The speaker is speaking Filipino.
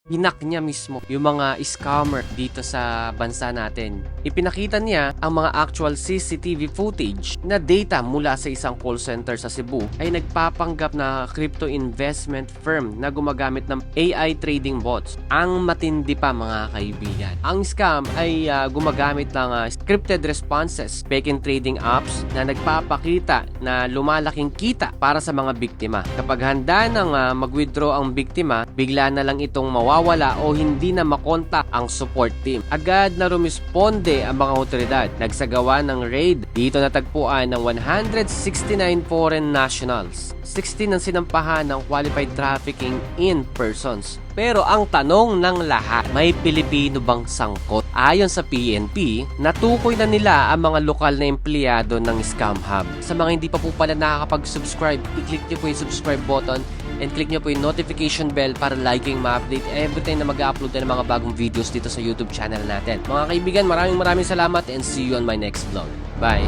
hinak niya mismo yung mga scammer dito sa bansa natin. Ipinakita niya ang mga actual CCTV footage na data mula sa isang call center sa Cebu ay nagpapanggap na crypto investment firm na gumagamit ng AI trading bots. Ang matindi pa mga kaibigan. Ang scam ay gumagamit ng scripted responses, fake trading apps na nagpapakita na lumalaking kita para sa mga biktima. Kapag handa nang mag-withdraw ang biktima, bigla na lang itong mawawala o hindi na makontak ang support team. Agad na rumisponde ang mga otoridad. Nagsagawa ng raid. Dito natagpuan ng 169 foreign nationals. 16 ang sinampahan ng qualified trafficking in persons. Pero ang tanong ng lahat, may Pilipino bang sangkot? Ayon sa PNP, natukoy na nila ang mga lokal na empleyado ng Scam Hub. Sa mga hindi pa po pala nakakapag-subscribe, i-click nyo po yung subscribe button and click nyo po yung notification bell para like yung ma-update every time na mag-upload na ng mga bagong videos dito sa YouTube channel natin. Mga kaibigan, maraming salamat and see you on my next vlog. Bye!